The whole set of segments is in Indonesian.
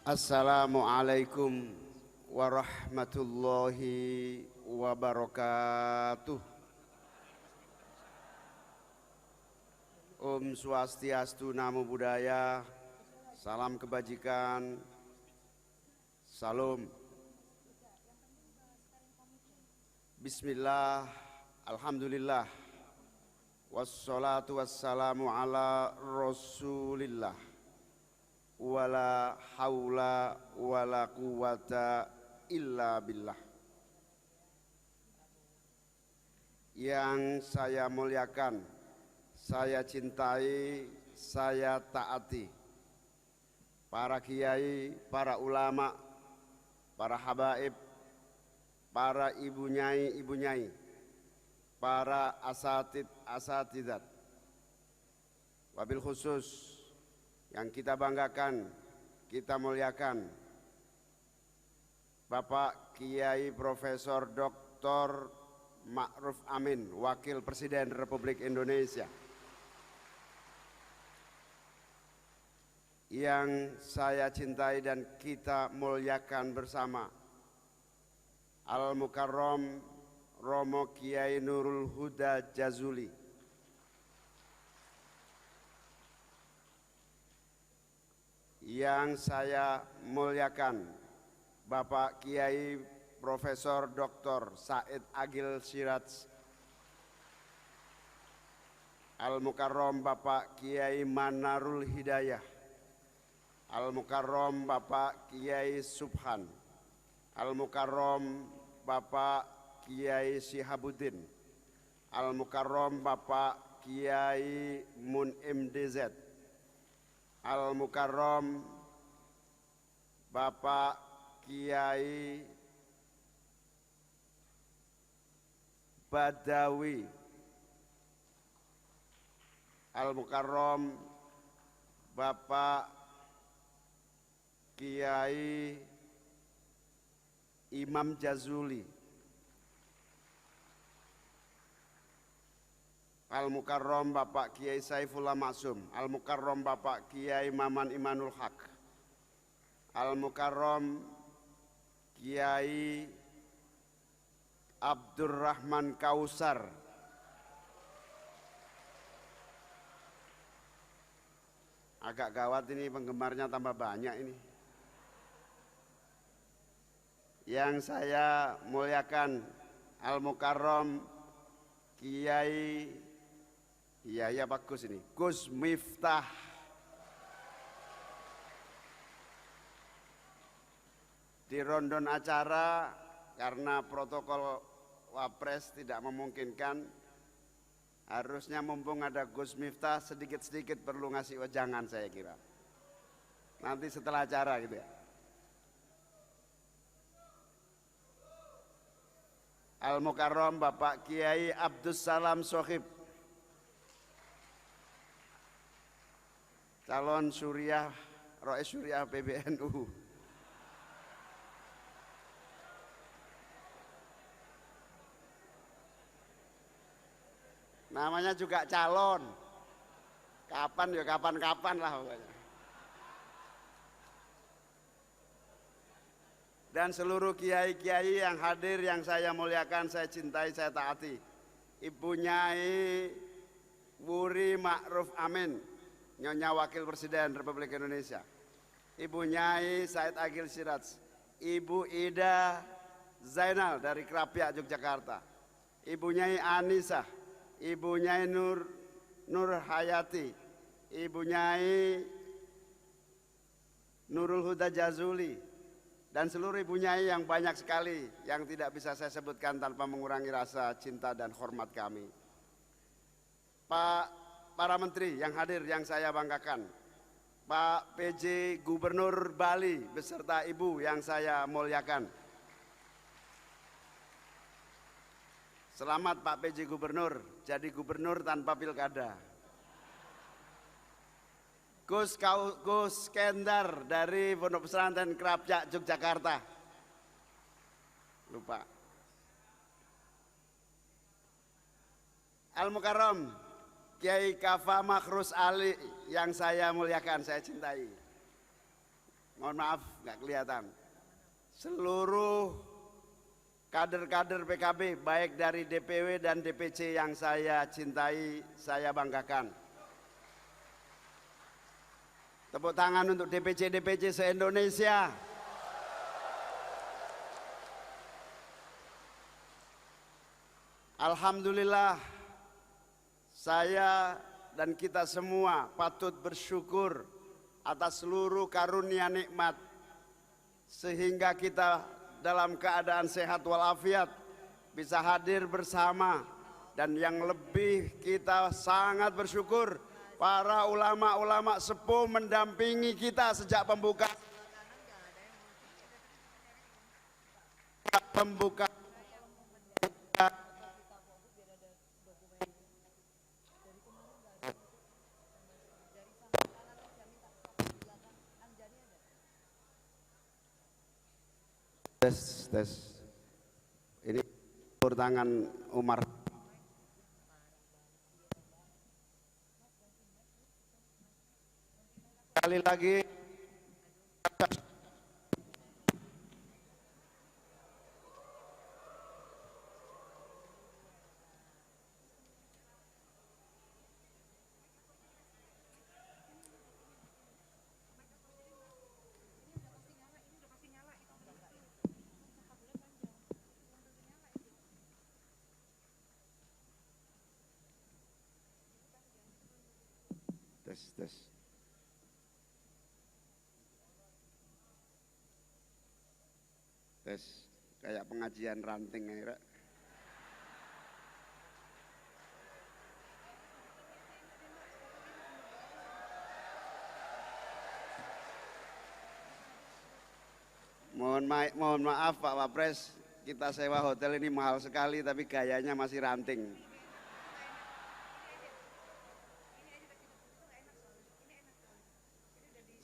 Assalamualaikum warahmatullahi wabarakatuh. Om Swastiastu, Namo Buddhaya, salam kebajikan, salam. Bismillah, alhamdulillah, wassalatu wassalamu ala rasulillah. Wala haula wala quwata illa billah. Yang saya muliakan, saya cintai, saya taati para kiai, para ulama, para habaib, para ibu nyai, para asatidat. Wabil khusus yang kita banggakan, kita muliakan Bapak Kiai Profesor Dr. Ma'ruf Amin, Wakil Presiden Republik Indonesia. Yang saya cintai dan kita muliakan bersama Al-Mukarram Romo Kiai Nurul Huda Jazuli. Yang saya muliakan Bapak Kiai Profesor Dr. Said Agil Siraj, Al-Mukarram Bapak Kiai Manarul Hidayah, Al-Mukarram Bapak Kiai Subhan, Al-Mukarram Bapak Kiai Sihabuddin, Al-Mukarram Bapak Kiai Mun'im DZ, Al-Mukarram Bapak Kiai Badawi, Al-Mukarram Bapak Kiai Imam Jazuli, Al-Mukarram Bapak Kiai Saifullah Maksum, Al-Mukarram Bapak Kiai Maman Imanul Haq, Al-Mukarram Kiai Abdurrahman Kausar, agak gawat ini, penggemarnya tambah banyak ini. Yang saya muliakan Al-Mukarram Kiai, iya bagus ini, Gus Miftah, di rondon acara karena protokol Wapres tidak memungkinkan, harusnya mumpung ada Gus Miftah sedikit-sedikit perlu ngasih wejangan saya kira. Nanti setelah acara gitu ya. Al-Mukarram Bapak Kiai Abdus Salam Sohib, calon Suriah, Rois Suriah PBNU. Namanya juga calon. Kapan ya kapan-kapan lah pokoknya. Dan seluruh kiai-kiai yang hadir yang saya muliakan, saya cintai, saya taati. Ibu Nyai Wuri Ma'ruf Amin, Nyonya Wakil Presiden Republik Indonesia. Ibu Nyai Said Agil Siraj, Ibu Ida Zainal dari Krapyak Yogyakarta, Ibu Nyai Anisah, Ibu Nyai Nur Hayati, Ibu Nyai Nurul Huda Jazuli, dan seluruh ibu nyai yang banyak sekali yang tidak bisa saya sebutkan tanpa mengurangi rasa cinta dan hormat kami. Para menteri yang hadir yang saya banggakan, Pak PJ Gubernur Bali beserta ibu yang saya muliakan. Selamat Pak PJ Gubernur, jadi gubernur tanpa pilkada. Gus Kendar dari Pondok Pesantren Krapyak Yogyakarta. Lupa. Al-Mukarram Kiai Kafa Makhrus Ali yang saya muliakan, saya cintai. mohon maaf nggak kelihatan. Seluruh kader-kader PKB baik dari DPW dan DPC yang saya cintai, saya banggakan. Tepuk tangan untuk DPC-DPC se-Indonesia. Alhamdulillah, saya dan kita semua patut bersyukur atas seluruh karunia nikmat sehingga kita dalam keadaan sehat walafiat bisa hadir bersama, dan yang lebih kita sangat bersyukur para ulama-ulama sepuh mendampingi kita sejak pembukaan tes. Ini tur tangan Umar. Sekali lagi tes. Tes kayak pengajian ranting ya. Mohon maaf Pak Wapres, kita sewa hotel ini mahal sekali tapi gayanya masih ranting.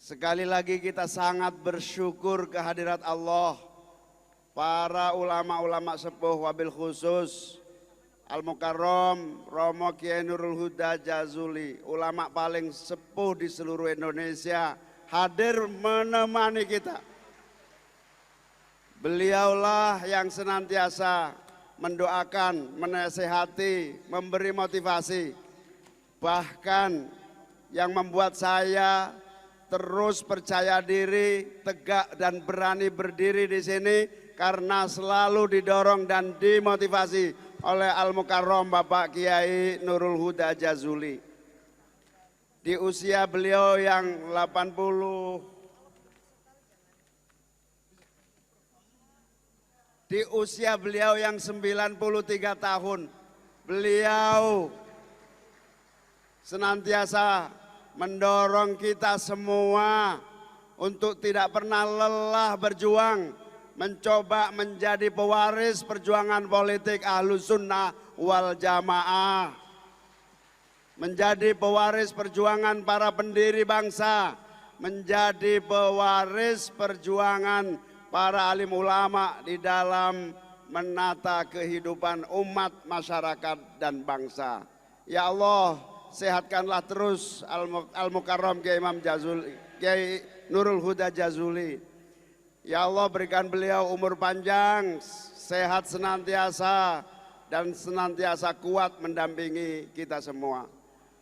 Sekali lagi kita sangat bersyukur kehadirat Allah, para ulama-ulama sepuh, wabil khusus Al-Mukarram Romo Kiai Nurul Huda Jazuli, ulama paling sepuh di seluruh Indonesia, hadir menemani kita. Beliaulah yang senantiasa mendoakan, menasehati, memberi motivasi, bahkan yang membuat saya terus percaya diri, tegak dan berani berdiri di sini karena selalu didorong dan dimotivasi oleh Al-Mukarram Bapak Kiai Nurul Huda Jazuli. Di usia beliau yang 93 tahun, beliau senantiasa mendorong kita semua untuk tidak pernah lelah berjuang, mencoba menjadi pewaris perjuangan politik Ahlus Sunnah wal Jamaah, menjadi pewaris perjuangan para pendiri bangsa, menjadi pewaris perjuangan para alim ulama di dalam menata kehidupan umat, masyarakat dan bangsa. Ya Allah, sehatkanlah terus Al-Mukarram Kiai Imam Jazuli, Kiai Nurul Huda Jazuli. Ya Allah, berikan beliau umur panjang, sehat senantiasa, dan senantiasa kuat mendampingi kita semua.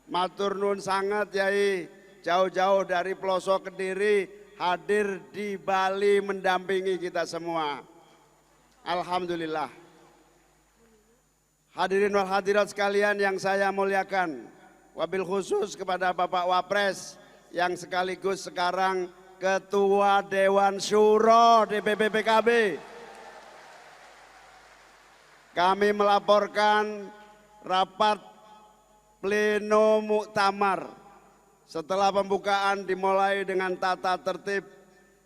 Matur nuwun sangat Yai, jauh-jauh dari pelosok Kediri hadir di Bali mendampingi kita semua. Alhamdulillah. Hadirin wal hadirat sekalian yang saya muliakan, wabil khusus kepada Bapak Wapres yang sekaligus sekarang Ketua Dewan Syuro DPP PKB. Kami melaporkan rapat pleno muktamar setelah pembukaan dimulai dengan tata tertib,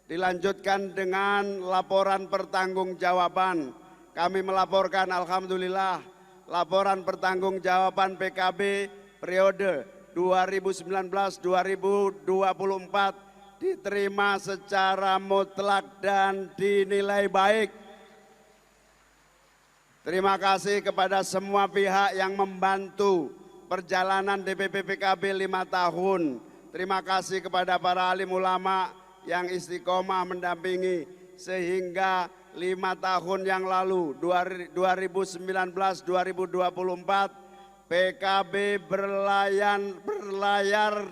dilanjutkan dengan laporan pertanggungjawaban. Kami melaporkan alhamdulillah laporan pertanggungjawaban PKB periode 2019-2024 diterima secara mutlak dan dinilai baik. Terima kasih kepada semua pihak yang membantu perjalanan DPP PKB 5 tahun. Terima kasih kepada para alim ulama yang istiqomah mendampingi sehingga 5 tahun yang lalu 2019-2024 PKB berlayar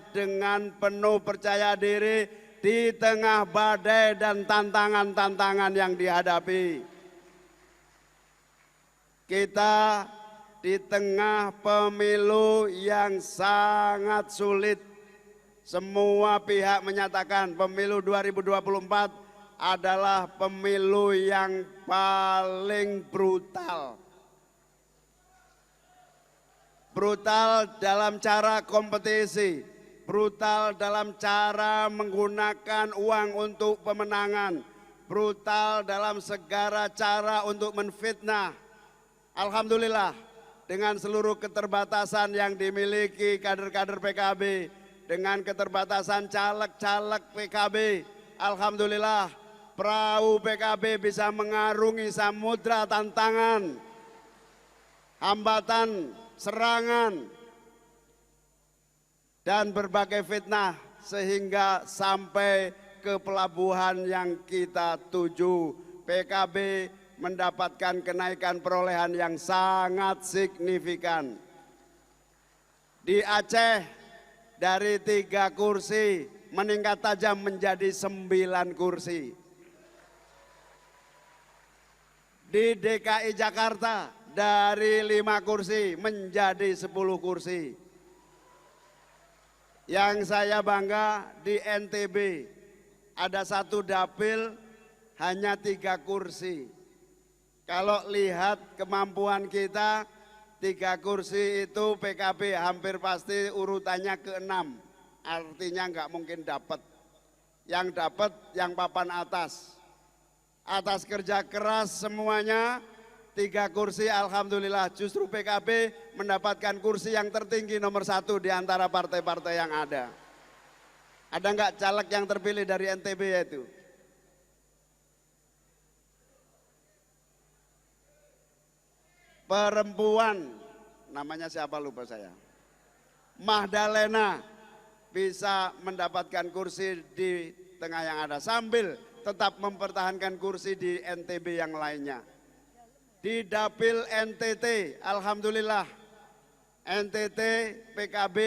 dengan penuh percaya diri di tengah badai dan tantangan-tantangan yang dihadapi. Kita di tengah pemilu yang sangat sulit. Semua pihak menyatakan pemilu 2024 adalah pemilu yang paling brutal. Brutal dalam cara kompetisi, brutal dalam cara menggunakan uang untuk pemenangan, brutal dalam segala cara untuk menfitnah. Alhamdulillah, dengan seluruh keterbatasan yang dimiliki kader-kader PKB, dengan keterbatasan caleg-caleg PKB, alhamdulillah perahu PKB bisa mengarungi samudra tantangan, hambatan, serangan, dan berbagai fitnah sehingga sampai ke pelabuhan yang kita tuju. PKB mendapatkan kenaikan perolehan yang sangat signifikan. Di Aceh dari 3 kursi meningkat tajam menjadi 9 kursi. Di DKI Jakarta dari 5 kursi menjadi 10 kursi. Yang saya bangga di NTB ada 1 dapil hanya 3 kursi. Kalau lihat kemampuan kita, 3 kursi itu PKB hampir pasti urutannya ke-6. Artinya nggak mungkin dapat. Yang dapat yang papan atas. Atas kerja keras semuanya, 3 kursi alhamdulillah. Justru PKB mendapatkan kursi yang tertinggi nomor 1 di antara partai-partai yang ada. Ada nggak caleg yang terpilih dari NTB itu? Perempuan, namanya siapa lupa saya, Mahdalena bisa mendapatkan kursi di tengah yang ada sambil tetap mempertahankan kursi di NTB yang lainnya. Di dapil NTT, alhamdulillah NTT PKB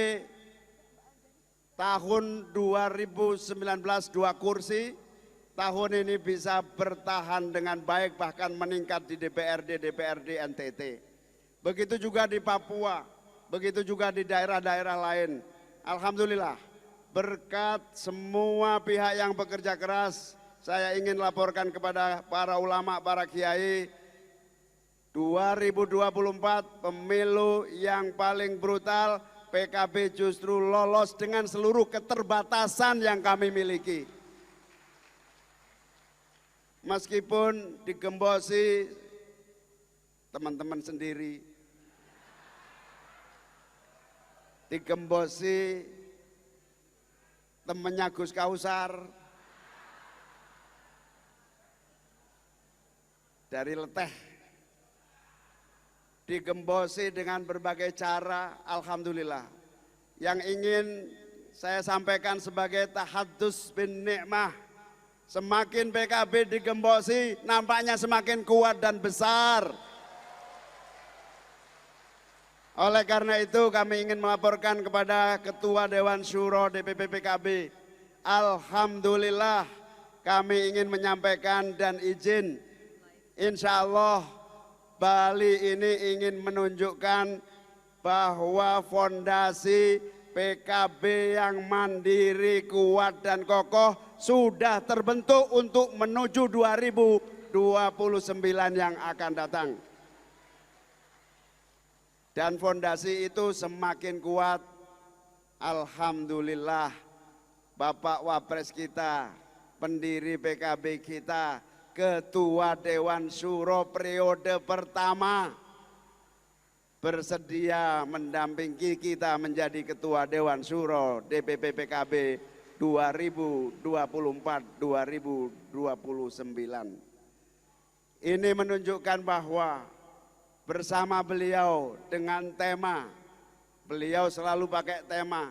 tahun 2019 2 kursi, tahun ini bisa bertahan dengan baik bahkan meningkat di DPRD NTT. Begitu juga di Papua, begitu juga di daerah-daerah lain. Alhamdulillah berkat semua pihak yang bekerja keras, saya ingin laporkan kepada para ulama, para kiai, 2024 pemilu yang paling brutal, PKB justru lolos dengan seluruh keterbatasan yang kami miliki. Meskipun digembosi teman-teman sendiri, digembosi temennya Gus Kausar, dari leteh, digembosi dengan berbagai cara, alhamdulillah. Yang ingin saya sampaikan sebagai tahadus bin nikmah, semakin PKB digembosi, nampaknya semakin kuat dan besar. Oleh karena itu kami ingin melaporkan kepada Ketua Dewan Syuro DPP PKB, alhamdulillah kami ingin menyampaikan dan izin, insya Allah Bali ini ingin menunjukkan bahwa fondasi PKB yang mandiri, kuat dan kokoh sudah terbentuk untuk menuju 2029 yang akan datang. Dan fondasi itu semakin kuat, alhamdulillah Bapak Wapres kita, pendiri PKB kita, Ketua Dewan Syuro periode pertama, bersedia mendampingi kita menjadi Ketua Dewan Syuro DPP PKB 2024-2029. Ini menunjukkan bahwa bersama beliau dengan tema, beliau selalu pakai tema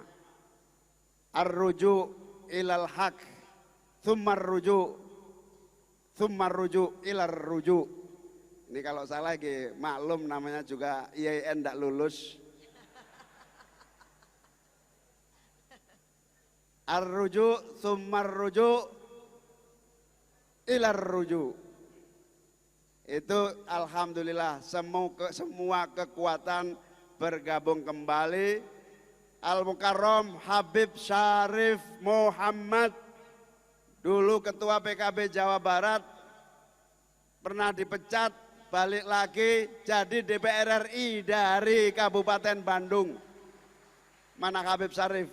Ar-Ruju' ilal Haq, Tsumar rujuk ilar rujuk. Ini kalau salah maklum, namanya juga IAIN tidak lulus. Ar-rujuk, tsumar rujuk ilar rujuk. Itu alhamdulillah semua kekuatan bergabung kembali. Al-Mukarram Habib Syarif Muhammad, dulu ketua PKB Jawa Barat, pernah dipecat, balik lagi jadi DPR RI dari Kabupaten Bandung. Mana Habib Syarif?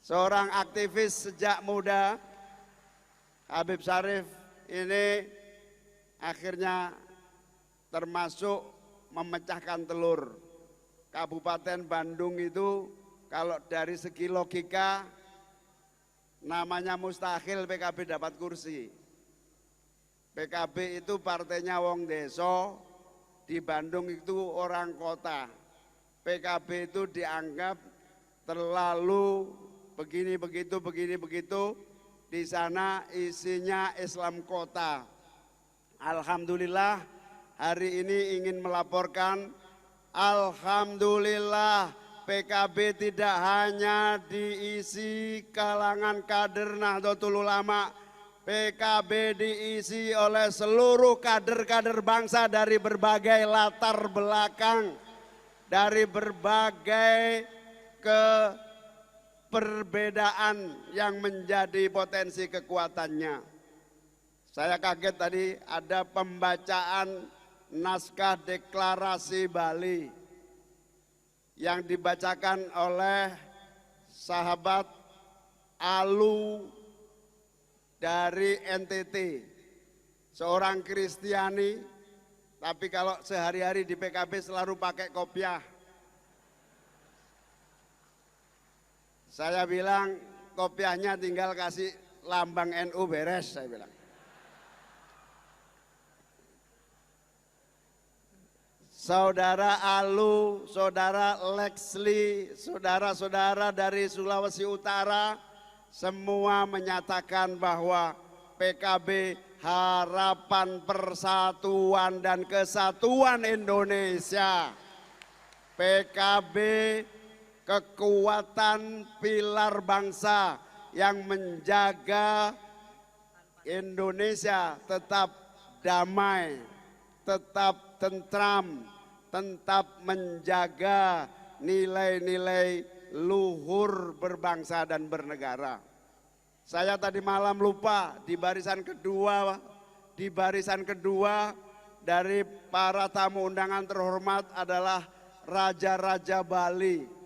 Seorang aktivis sejak muda. Habib Syarif ini akhirnya termasuk memecahkan telur. Kabupaten Bandung itu kalau dari segi logika namanya mustahil PKB dapat kursi. PKB itu partainya wong deso, di Bandung itu orang kota. PKB itu dianggap terlalu begini begitu, di sana isinya Islam kota. Alhamdulillah hari ini ingin melaporkan, alhamdulillah PKB tidak hanya diisi kalangan kader Nahdlatul Ulama, PKB diisi oleh seluruh kader-kader bangsa dari berbagai latar belakang, dari berbagai perbedaan yang menjadi potensi kekuatannya. Saya kaget tadi ada pembacaan naskah deklarasi Bali yang dibacakan oleh sahabat Alu dari NTT, seorang Kristiani, tapi kalau sehari-hari di PKB selalu pakai kopiah. Saya bilang kopiahnya tinggal kasih lambang NU beres, saya bilang. Saudara Alu, saudara Lexli, saudara-saudara dari Sulawesi Utara, semua menyatakan bahwa PKB harapan persatuan dan kesatuan Indonesia. PKB kekuatan pilar bangsa yang menjaga Indonesia tetap damai, tetap tentram, tetap menjaga nilai-nilai luhur berbangsa dan bernegara. Saya tadi malam lupa di barisan kedua dari para tamu undangan terhormat adalah Raja-Raja Bali.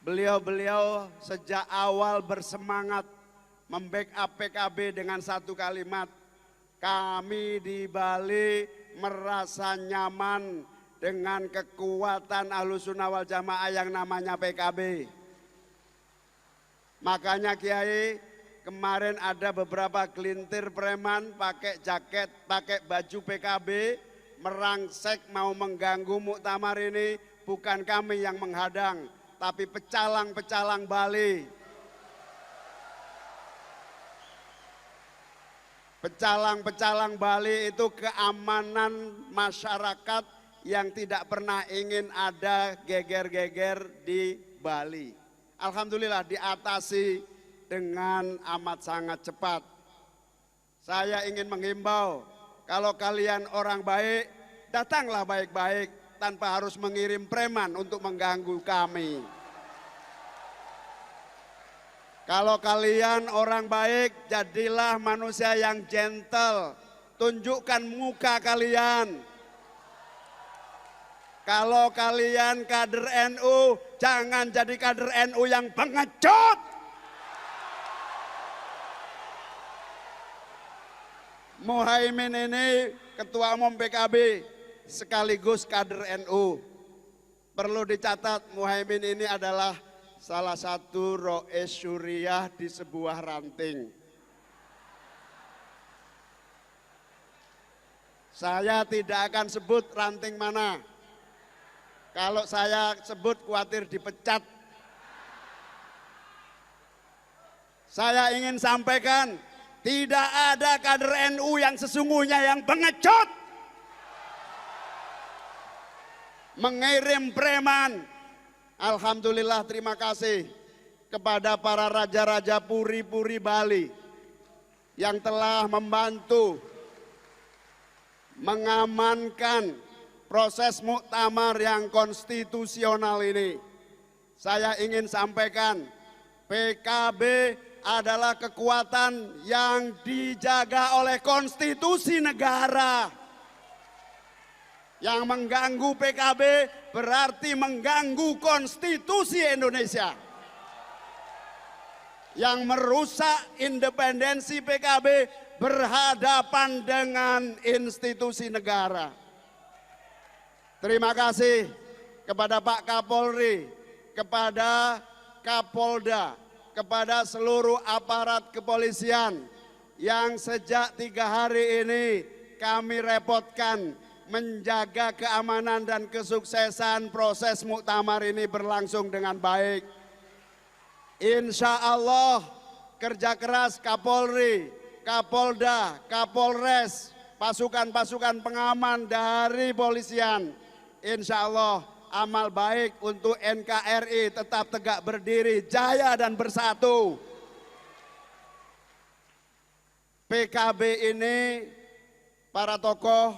Beliau sejak awal bersemangat membackup PKB dengan satu kalimat, kami di Bali merasa nyaman dengan kekuatan Ahlussunnah wal Jamaah yang namanya PKB. Makanya Kiai, kemarin ada beberapa gelintir preman pakai jaket, pakai baju PKB, merangsek mau mengganggu muktamar ini. Bukan kami yang menghadang, tapi pecalang-pecalang Bali. Pecalang-pecalang Bali itu keamanan masyarakat yang tidak pernah ingin ada geger-geger di Bali. Alhamdulillah diatasi dengan amat sangat cepat. Saya ingin menghimbau, kalau kalian orang baik, datanglah baik-baik tanpa harus mengirim preman untuk mengganggu kami. Kalau kalian orang baik, jadilah manusia yang gentle, tunjukkan muka kalian. Kalau kalian kader NU, jangan jadi kader NU yang pengecut. Muhaimin ini ketua umum PKB sekaligus kader NU. Perlu dicatat, Muhaimin ini adalah salah satu rois syuriah di sebuah ranting. Saya tidak akan sebut ranting mana. Kalau saya sebut khawatir dipecat. Saya ingin sampaikan, tidak ada kader NU yang sesungguhnya yang pengecut, mengirim preman. Alhamdulillah, terima kasih kepada para raja-raja puri-puri Bali yang telah membantu mengamankan proses muktamar yang konstitusional ini. Saya ingin sampaikan, PKB adalah kekuatan yang dijaga oleh konstitusi negara. Yang mengganggu PKB berarti mengganggu konstitusi Indonesia. Yang merusak independensi PKB berhadapan dengan institusi negara. Terima kasih kepada Pak Kapolri, kepada Kapolda, kepada seluruh aparat kepolisian yang sejak 3 hari ini kami repotkan menjaga keamanan dan kesuksesan proses muktamar ini berlangsung dengan baik. Insya Allah kerja keras Kapolri, Kapolda, Kapolres, pasukan-pasukan pengaman dari polisian, insya Allah amal baik untuk NKRI tetap tegak berdiri, jaya dan bersatu. PKB ini para tokoh,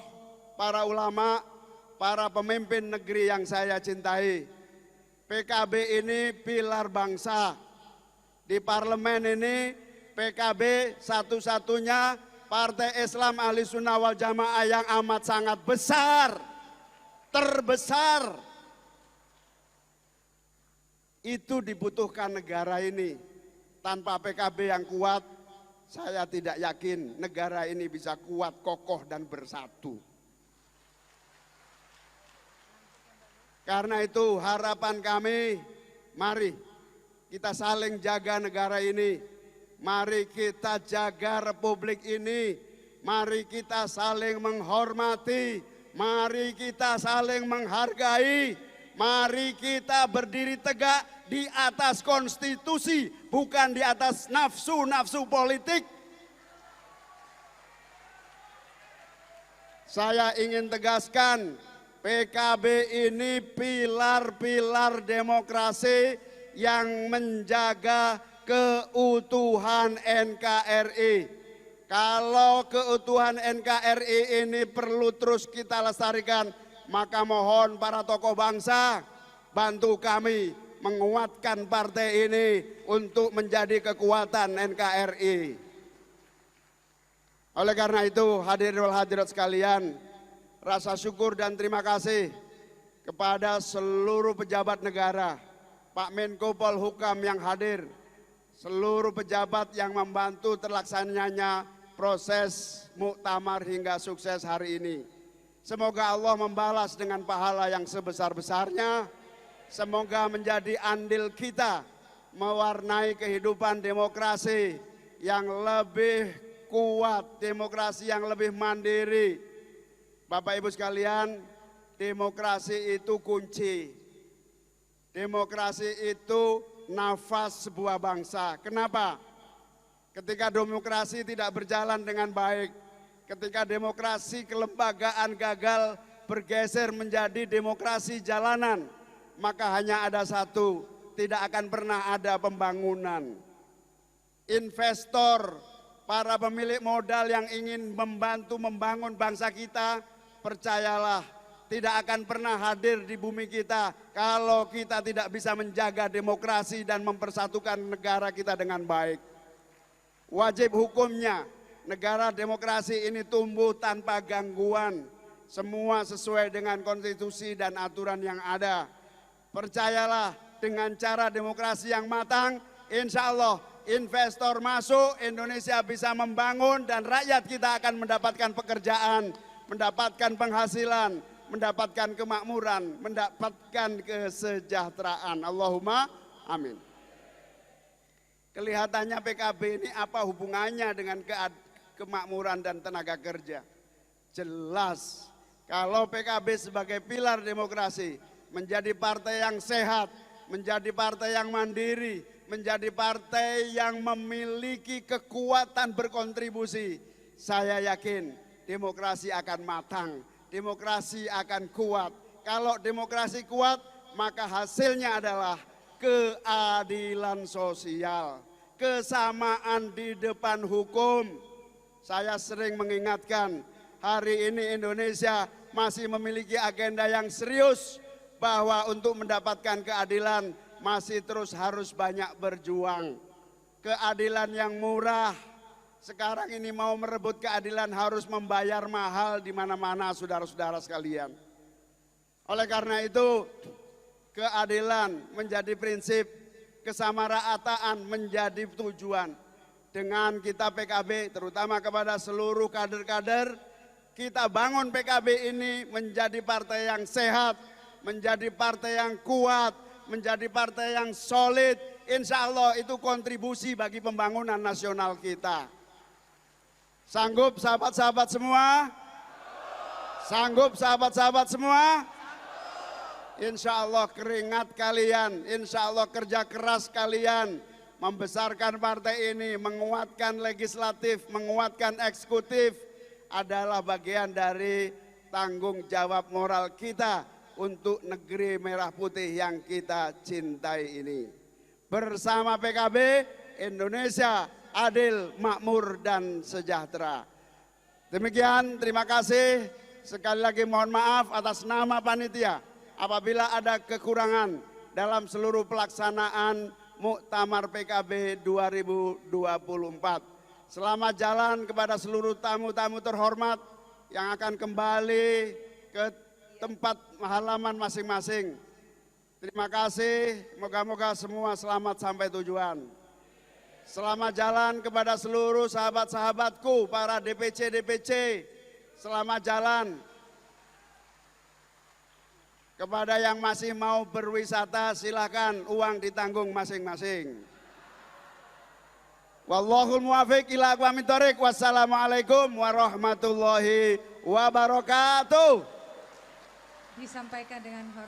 para ulama, para pemimpin negeri yang saya cintai. PKB ini pilar bangsa. Di parlemen ini PKB satu-satunya partai Islam Ahli Sunnah wal Jamaah yang amat sangat besar, terbesar. Itu dibutuhkan negara ini. Tanpa PKB yang kuat, saya tidak yakin negara ini bisa kuat, kokoh dan bersatu. Karena itu harapan kami, mari kita saling jaga negara ini. Mari kita jaga republik ini. Mari kita saling menghormati. Mari kita saling menghargai. Mari kita berdiri tegak di atas konstitusi, bukan di atas nafsu-nafsu politik. Saya ingin tegaskan, PKB ini pilar-pilar demokrasi yang menjaga keutuhan NKRI. Kalau keutuhan NKRI ini perlu terus kita lestarikan, maka mohon para tokoh bangsa bantu kami menguatkan partai ini untuk menjadi kekuatan NKRI. Oleh karena itu, hadirin wal hadirat sekalian, rasa syukur dan terima kasih kepada seluruh pejabat negara, Pak Menko Polhukam yang hadir, seluruh pejabat yang membantu terlaksananya proses muktamar hingga sukses hari ini. Semoga Allah membalas dengan pahala yang sebesar-besarnya. Semoga menjadi andil kita mewarnai kehidupan demokrasi yang lebih kuat, demokrasi yang lebih mandiri. Bapak Ibu sekalian, demokrasi itu kunci. Demokrasi itu nafas sebuah bangsa. Kenapa? Ketika demokrasi tidak berjalan dengan baik, ketika demokrasi kelembagaan gagal bergeser menjadi demokrasi jalanan, maka hanya ada satu, tidak akan pernah ada pembangunan. Investor, para pemilik modal yang ingin membantu membangun bangsa kita, percayalah, tidak akan pernah hadir di bumi kita kalau kita tidak bisa menjaga demokrasi dan mempersatukan negara kita dengan baik. Wajib hukumnya, negara demokrasi ini tumbuh tanpa gangguan, semua sesuai dengan konstitusi dan aturan yang ada. Percayalah, dengan cara demokrasi yang matang, insya Allah investor masuk, Indonesia bisa membangun dan rakyat kita akan mendapatkan pekerjaan, mendapatkan penghasilan, mendapatkan kemakmuran, mendapatkan kesejahteraan. Allahumma amin. Kelihatannya PKB ini apa hubungannya dengan kemakmuran dan tenaga kerja? Jelas, kalau PKB sebagai pilar demokrasi, menjadi partai yang sehat, menjadi partai yang mandiri, menjadi partai yang memiliki kekuatan berkontribusi. Saya yakin demokrasi akan matang, demokrasi akan kuat. Kalau demokrasi kuat, maka hasilnya adalah keadilan sosial, kesamaan di depan hukum. Saya sering mengingatkan, hari ini Indonesia masih memiliki agenda yang serius bahwa untuk mendapatkan keadilan masih terus harus banyak berjuang. Keadilan yang murah, sekarang ini mau merebut keadilan harus membayar mahal di mana-mana, saudara-saudara sekalian. Oleh karena itu, keadilan menjadi prinsip, kesamarataan menjadi tujuan. Dengan kita PKB, terutama kepada seluruh kader-kader, kita bangun PKB ini menjadi partai yang sehat, menjadi partai yang kuat, menjadi partai yang solid. Insya Allah itu kontribusi bagi pembangunan nasional kita. Sanggup sahabat-sahabat semua? Sanggup sahabat-sahabat semua? Insya Allah keringat kalian, insya Allah kerja keras kalian membesarkan partai ini, menguatkan legislatif, menguatkan eksekutif adalah bagian dari tanggung jawab moral kita untuk negeri merah putih yang kita cintai ini. Bersama PKB, Indonesia adil, makmur, dan sejahtera. Demikian, terima kasih. Sekali lagi mohon maaf atas nama panitia apabila ada kekurangan dalam seluruh pelaksanaan Muktamar PKB 2024. Selamat jalan kepada seluruh tamu-tamu terhormat yang akan kembali ke tempat halaman masing-masing. Terima kasih, moga-moga semua selamat sampai tujuan. Selamat jalan kepada seluruh sahabat-sahabatku, para DPC. Selamat jalan. Kepada yang masih mau berwisata, silakan, uang ditanggung masing-masing. Wallahul muwaffiq ila aqwamit thoriq. Wassalamualaikum warahmatullahi wabarakatuh. Disampaikan dengan hormat.